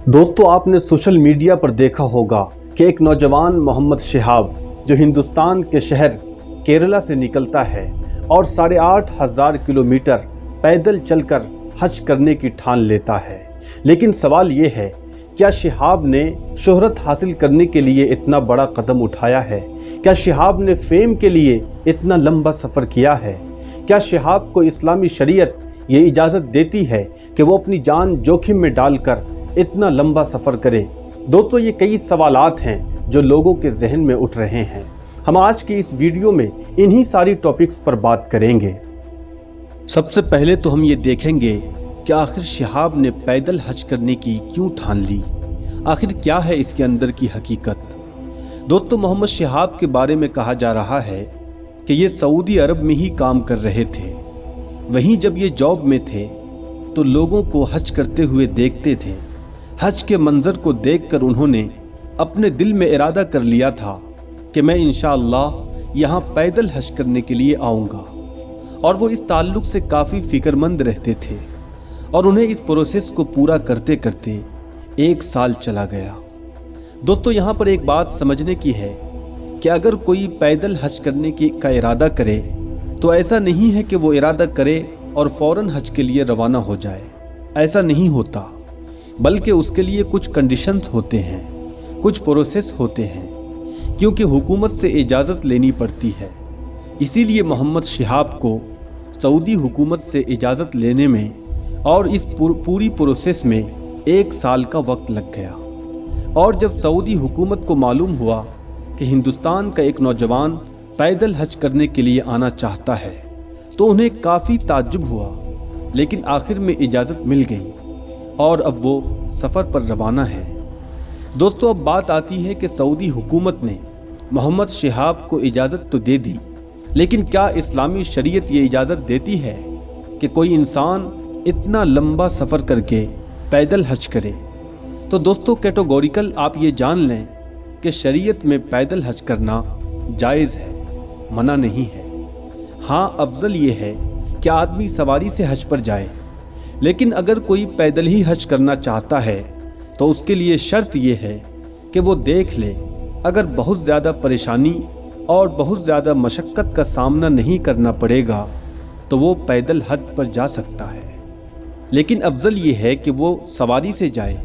दोस्तों, आपने social media पर देखा होगा कि एक नौजवान मोहम्मद शिहाब जो हिंदुस्तान के शहर केरला से निकलता है और 8,500 किलोमीटर पैदल चलकर हज करने की ठान लेता है। लेकिन सवाल ये है, क्या शिहाब ने शोहरत हासिल करने के लिए इतना बड़ा कदम उठाया है? क्या शिहाब ने फेम के लिए इतना लंबा सफ़र किया है? क्या शिहाब को इस्लामी शरीयत ये इजाज़त देती है कि वो अपनी जान जोखिम में डालकर इतना लंबा सफ़र करे? दोस्तों, ये कई सवालात हैं जो लोगों के जहन में उठ रहे हैं। हम आज की इस वीडियो में इन्हीं सारी टॉपिक्स पर बात करेंगे। सबसे पहले तो हम ये देखेंगे कि आखिर शिहाब ने पैदल हज करने की क्यों ठान ली, आखिर क्या है इसके अंदर की हकीकत। दोस्तों, मोहम्मद शिहाब के बारे में कहा जा रहा है कि ये सऊदी अरब में ही काम कर रहे थे। वहीं जब ये जॉब में थे तो लोगों को हज करते हुए देखते थे। हज के मंजर को देखकर उन्होंने अपने दिल में इरादा कर लिया था कि मैं इंशाअल्लाह यहाँ पैदल हज करने के लिए आऊँगा। और वो इस ताल्लुक़ से काफ़ी फ़िक्रमंद रहते थे और उन्हें इस प्रोसेस को पूरा करते करते 1 साल चला गया। दोस्तों, यहाँ पर एक बात समझने की है कि अगर कोई पैदल हज करने का इरादा करे तो ऐसा नहीं है कि वो इरादा करे और फ़ौरन हज के लिए रवाना हो जाए। ऐसा नहीं होता, बल्कि उसके लिए कुछ कंडीशंस होते हैं, कुछ प्रोसेस होते हैं, क्योंकि हुकूमत से इजाज़त लेनी पड़ती है। इसीलिए मोहम्मद शिहाब को सऊदी हुकूमत से इजाज़त लेने में और इस पूरी प्रोसेस में 1 साल का वक्त लग गया। और जब सऊदी हुकूमत को मालूम हुआ कि हिंदुस्तान का एक नौजवान पैदल हज करने के लिए आना चाहता है तो उन्हें काफ़ी ताज्जुब हुआ, लेकिन आखिर में इजाज़त मिल गई और अब वो सफ़र पर रवाना है। दोस्तों, अब बात आती है कि सऊदी हुकूमत ने मोहम्मद शिहाब को इजाज़त तो दे दी, लेकिन क्या इस्लामी शरीयत ये इजाज़त देती है कि कोई इंसान इतना लंबा सफ़र करके पैदल हज करे? तो दोस्तों, कैटेगोरिकल आप ये जान लें कि शरीयत में पैदल हज करना जायज़ है, मना नहीं है। हाँ, अफजल ये है कि आदमी सवारी से हज पर जाए, लेकिन अगर कोई पैदल ही हज करना चाहता है तो उसके लिए शर्त ये है कि वो देख ले, अगर बहुत ज़्यादा परेशानी और बहुत ज़्यादा मशक्क़त का सामना नहीं करना पड़ेगा तो वो पैदल हज पर जा सकता है। लेकिन अफजल ये है कि वो सवारी से जाए।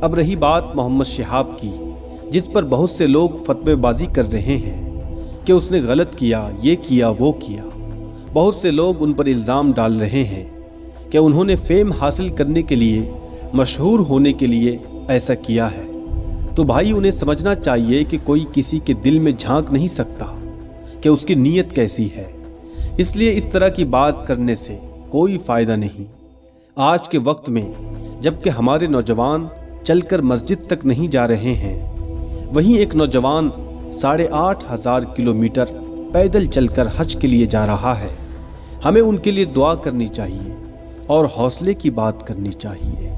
अब रही बात मोहम्मद शिहाब की, जिस पर बहुत से लोग फतवेबाजी कर रहे हैं कि उसने गलत किया, ये किया, वो किया। बहुत से लोग उन पर इल्ज़ाम डाल रहे हैं कि उन्होंने फेम हासिल करने के लिए, मशहूर होने के लिए ऐसा किया है। तो भाई, उन्हें समझना चाहिए कि कोई किसी के दिल में झांक नहीं सकता कि उसकी नीयत कैसी है। इसलिए इस तरह की बात करने से कोई फ़ायदा नहीं। आज के वक्त में जबकि हमारे नौजवान चलकर मस्जिद तक नहीं जा रहे हैं, वहीं एक नौजवान 8,500 किलोमीटर पैदल चलकर हज के लिए जा रहा है। हमें उनके लिए दुआ करनी चाहिए और हौसले की बात करनी चाहिए।